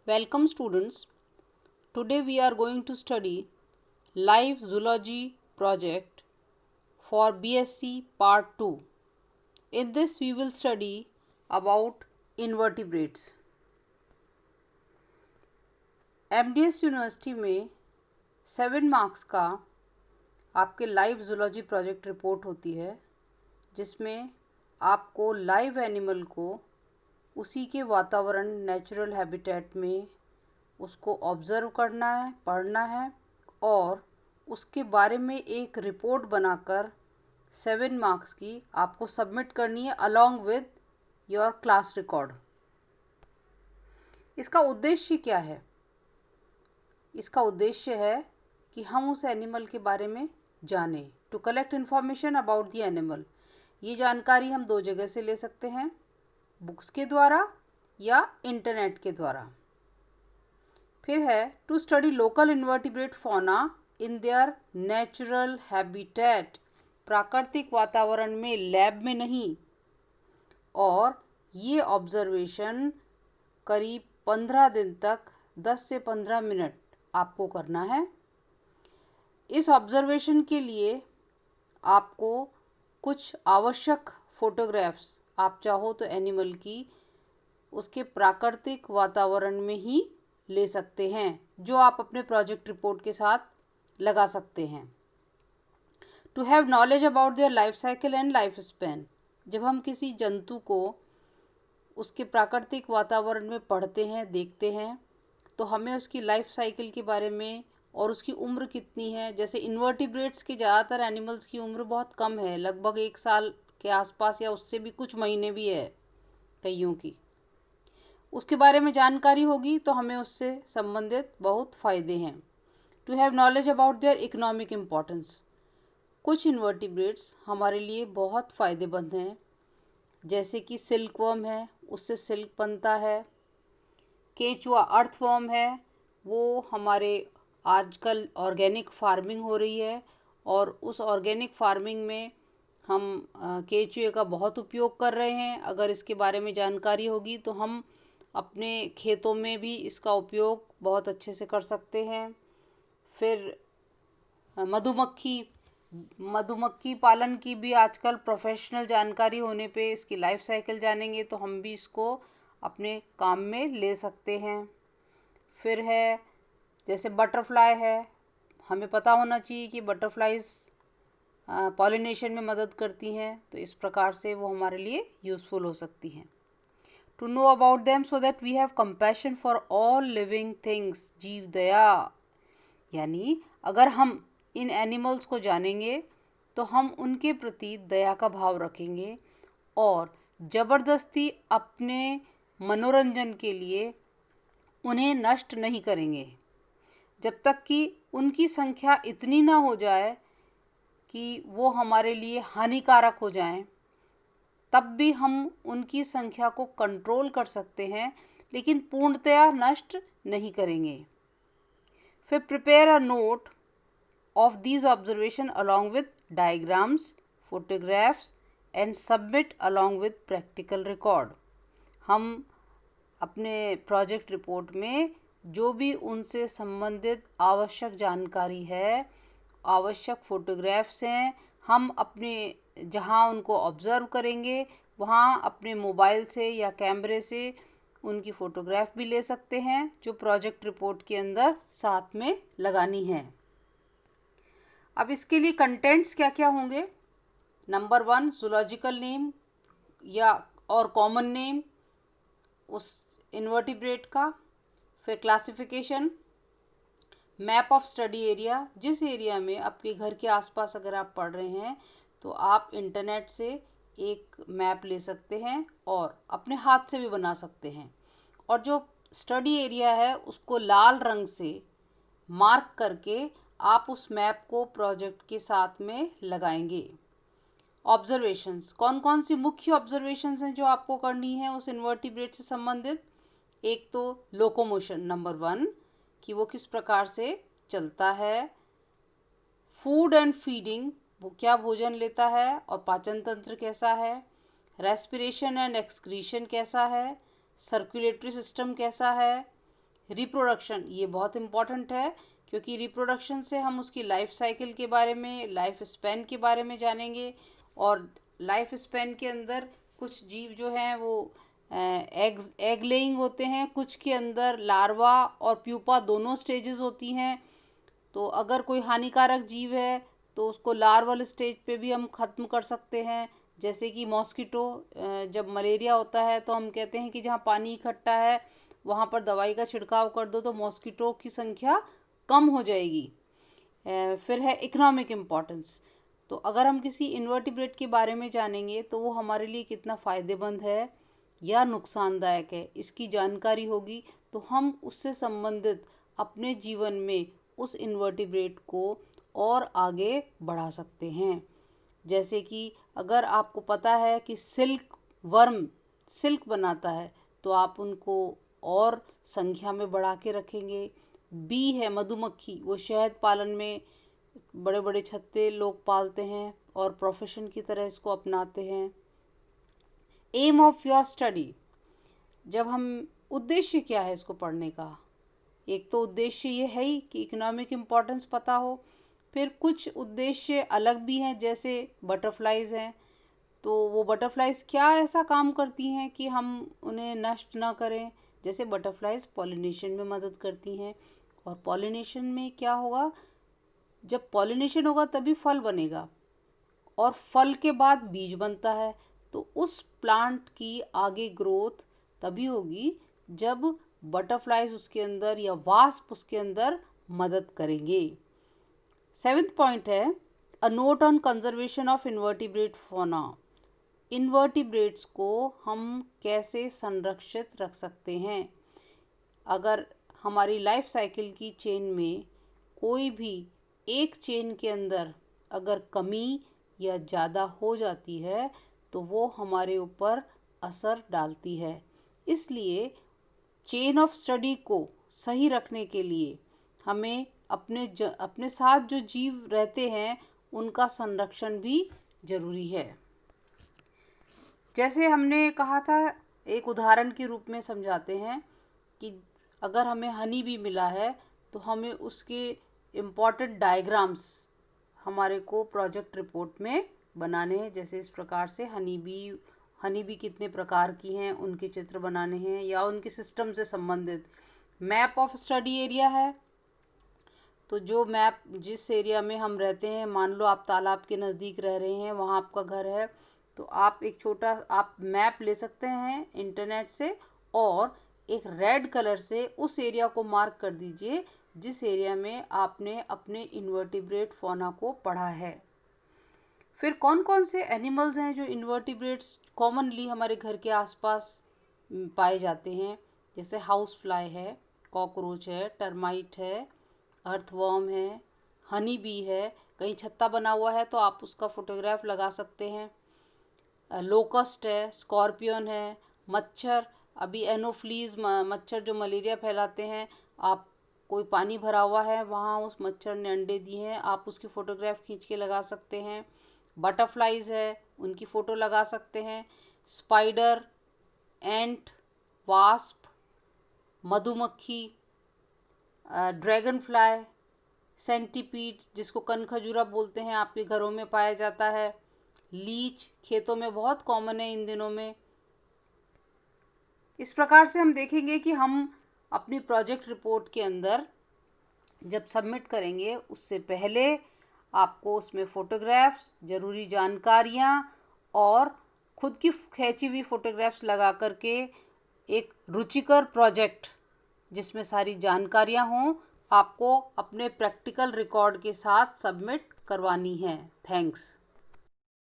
Welcome students. Today we are going to study Live Zoology project for BSc Part 2. In this we will study about invertebrates. MDS university में 7 marks का आपके live zoology project report होती है, जिसमें आपको live animal को उसी के वातावरण नेचुरल हैबिटेट में उसको ऑब्ज़र्व करना है, पढ़ना है और उसके बारे में एक रिपोर्ट बनाकर 7 मार्क्स की आपको सबमिट करनी है along with your class record. इसका उद्देश्य क्या है? इसका उद्देश्य है कि हम उस एनिमल के बारे में जानें, to collect information about the animal. ये जानकारी हम 2 जगह से ले सकते हैं, बुक्स के द्वारा या इंटरनेट के द्वारा। फिर है to study local invertebrate fauna in their natural habitat, प्राकृतिक वातावरण में, लैब में नहीं। और ये ऑब्जर्वेशन करीब 15 दिन तक 10 से 15 मिनट आपको करना है। इस ऑब्जर्वेशन के लिए आपको कुछ आवश्यक फोटोग्राफ्स, आप चाहो तो एनिमल की उसके प्राकृतिक वातावरण में ही ले सकते हैं, जो आप अपने प्रोजेक्ट रिपोर्ट के साथ लगा सकते हैं। To have knowledge about their life cycle and life span, जब हम किसी जंतु को उसके प्राकृतिक वातावरण में पढ़ते हैं, देखते हैं, तो हमें उसकी लाइफ साइकिल के बारे में और उसकी उम्र कितनी है। जैसे इन्वर्टिब्रेट्स की ज़्यादातर एनिमल्स की उम्र बहुत कम है, लगभग 1 साल के आसपास या उससे भी कुछ महीने भी है कईयों की। उसके बारे में जानकारी होगी तो हमें उससे संबंधित बहुत फ़ायदे हैं। To have knowledge about their economic importance, कुछ इन्वर्टिब्रेट्स हमारे लिए बहुत फ़ायदेमंद हैं, जैसे कि सिल्कवर्म है, उससे सिल्क बनता है। केचुआ अर्थवर्म है, वो हमारे आजकल ऑर्गेनिक फार्मिंग हो रही है और उस ऑर्गेनिक फार्मिंग में हम केचुए का बहुत उपयोग कर रहे हैं। अगर इसके बारे में जानकारी होगी तो हम अपने खेतों में भी इसका उपयोग बहुत अच्छे से कर सकते हैं। फिर मधुमक्खी पालन की भी आजकल प्रोफेशनल जानकारी होने पे इसकी लाइफ साइकिल जानेंगे तो हम भी इसको अपने काम में ले सकते हैं। फिर है जैसे बटरफ्लाई है, हमें पता होना चाहिए कि बटरफ्लाइज पॉलिनेशन में मदद करती हैं, तो इस प्रकार से वो हमारे लिए यूज़फुल हो सकती हैं। To know about them so that we have compassion for all living things, जीव दया, यानी अगर हम इन एनिमल्स को जानेंगे तो हम उनके प्रति दया का भाव रखेंगे और ज़बरदस्ती अपने मनोरंजन के लिए उन्हें नष्ट नहीं करेंगे, जब तक कि उनकी संख्या इतनी ना हो जाए कि वो हमारे लिए हानिकारक हो जाएं। तब भी हम उनकी संख्या को कंट्रोल कर सकते हैं, लेकिन पूर्णतया नष्ट नहीं करेंगे। फिर prepare a note of these observation along with diagrams, photographs and submit along with practical record. हम अपने प्रोजेक्ट रिपोर्ट में जो भी उनसे संबंधित आवश्यक जानकारी है, आवश्यक फोटोग्राफ्स हैं, हम अपने जहां उनको ऑब्ज़र्व करेंगे वहां अपने मोबाइल से या कैमरे से उनकी फ़ोटोग्राफ भी ले सकते हैं, जो प्रोजेक्ट रिपोर्ट के अंदर साथ में लगानी है। अब इसके लिए कंटेंट्स क्या क्या होंगे? नंबर 1 जूलॉजिकल नेम या और कॉमन नेम उस इन्वर्टिब्रेट का। फिर classification, map of study area, जिस एरिया में आपके घर के आसपास अगर आप पढ़ रहे हैं तो आप इंटरनेट से एक मैप ले सकते हैं और अपने हाथ से भी बना सकते हैं। और जो स्टडी एरिया है उसको लाल रंग से मार्क करके आप उस मैप को प्रोजेक्ट के साथ में लगाएंगे। ऑब्जर्वेशंस, कौन कौन सी मुख्य ऑब्जर्वेशंस हैं जो आपको करनी है उस इन्वर्टिब्रेट से संबंधित? एक तो लोकोमोशन, नंबर 1 कि वो किस प्रकार से चलता है। फूड एंड फीडिंग, वो क्या भोजन लेता है और पाचन तंत्र कैसा है। रेस्पिरेशन एंड एक्सक्रीशन कैसा है। सर्कुलेटरी सिस्टम कैसा है। रिप्रोडक्शन, ये बहुत इम्पॉर्टेंट है क्योंकि रिप्रोडक्शन से हम उसकी लाइफ साइकिल के बारे में, लाइफ स्पैन के बारे में जानेंगे। और लाइफ स्पैन के अंदर कुछ जीव जो हैं वो एग लेइंग होते हैं, कुछ के अंदर लार्वा और प्यूपा दोनों स्टेजेस होती हैं। तो अगर कोई हानिकारक जीव है तो उसको लार्वल स्टेज पे भी हम ख़त्म कर सकते हैं। जैसे कि मॉस्किटो, जब मलेरिया होता है तो हम कहते हैं कि जहाँ पानी इकट्ठा है वहाँ पर दवाई का छिड़काव कर दो तो मॉस्किटो की संख्या कम हो जाएगी। फिर है इकोनॉमिक इम्पोर्टेंस। तो अगर हम किसी इन्वर्टिब्रेट के बारे में जानेंगे तो वो हमारे लिए कितना फ़ायदेमंद है या नुकसानदायक है, इसकी जानकारी होगी तो हम उससे संबंधित अपने जीवन में उस इन्वर्टिब्रेट को और आगे बढ़ा सकते हैं। जैसे कि अगर आपको पता है कि सिल्क वर्म सिल्क बनाता है तो आप उनको और संख्या में बढ़ा के रखेंगे। बी है मधुमक्खी, वो शहद पालन में बड़े बड़े छत्ते लोग पालते हैं और प्रोफेशन की तरह इसको अपनाते हैं। एम ऑफ योर स्टडी, जब हम उद्देश्य क्या है इसको पढ़ने का, एक तो उद्देश्य ये है ही कि इकोनॉमिक इम्पोर्टेंस पता हो। फिर कुछ उद्देश्य अलग भी हैं, जैसे बटरफ्लाइज हैं तो वो बटरफ्लाइज क्या ऐसा काम करती हैं कि हम उन्हें नष्ट ना करें। जैसे बटरफ्लाइज पॉलिनेशन में मदद करती हैं, और पॉलिनेशन में क्या होगा, जब पॉलिनेशन होगा तभी फल बनेगा और फल के बाद बीज बनता है। तो उस प्लांट की आगे ग्रोथ तभी होगी जब बटरफ्लाइज उसके अंदर या वास्प उसके अंदर मदद करेंगे। 7th पॉइंट है a note on conservation of invertebrate fauna. Invertebrates को हम कैसे संरक्षित रख सकते हैं। अगर हमारी लाइफ साइकिल की चेन में कोई भी एक चेन के अंदर अगर कमी या ज़्यादा हो जाती है तो वो हमारे ऊपर असर डालती है। इसलिए चेन ऑफ स्टडी को सही रखने के लिए हमें अपने साथ जो जीव रहते हैं उनका संरक्षण भी जरूरी है। जैसे हमने कहा था, एक उदाहरण के रूप में समझाते हैं कि अगर हमें हनी बी मिला है तो हमें उसके इम्पॉर्टेंट डायग्राम्स हमारे को प्रोजेक्ट रिपोर्ट में बनाने हैं। जैसे इस प्रकार से हनी बी कितने प्रकार की हैं उनके चित्र बनाने हैं, या उनके सिस्टम से संबंधित। मैप ऑफ स्टडी एरिया है, तो जो मैप जिस एरिया में हम रहते हैं, मान लो आप तालाब के नज़दीक रह रहे हैं, वहाँ आपका घर है, तो आप एक छोटा आप मैप ले सकते हैं इंटरनेट से और एक रेड कलर से उस एरिया को मार्क कर दीजिए जिस एरिया में आपने अपने इन्वर्टिब्रेट फौना को पढ़ा है। फिर कौन कौन से एनिमल्स हैं जो इन्वर्टिब्रेट्स कॉमनली हमारे घर के आसपास पाए जाते हैं। जैसे हाउस फ्लाई है, कॉकरोच है, टर्माइट है, अर्थवर्म है, हनी बी है। कहीं छत्ता बना हुआ है तो आप उसका फोटोग्राफ लगा सकते हैं। लोकस्ट है, स्कॉर्पियन है, मच्छर, अभी एनोफ्लीज मच्छर जो मलेरिया फैलाते हैं, आप कोई पानी भरा हुआ है वहाँ उस मच्छर ने अंडे दिए हैं, आप उसकी फ़ोटोग्राफ खींच के लगा सकते हैं। बटरफ्लाइज है, उनकी फ़ोटो लगा सकते हैं। स्पाइडर, एंट, वास्प, मधुमक्खी, ड्रैगन फ्लाई, सेंटीपीड जिसको कनखजूरा बोलते हैं आपके घरों में पाया जाता है। लीच खेतों में बहुत कॉमन है इन दिनों में। इस प्रकार से हम देखेंगे कि हम अपनी प्रोजेक्ट रिपोर्ट के अंदर जब सबमिट करेंगे उससे पहले आपको उसमें फ़ोटोग्राफ्स, ज़रूरी जानकारियाँ और खुद की खींची हुई फ़ोटोग्राफ्स लगा करके एक रुचिकर प्रोजेक्ट जिसमें सारी जानकारियाँ हों आपको अपने प्रैक्टिकल रिकॉर्ड के साथ सबमिट करवानी है। थैंक्स।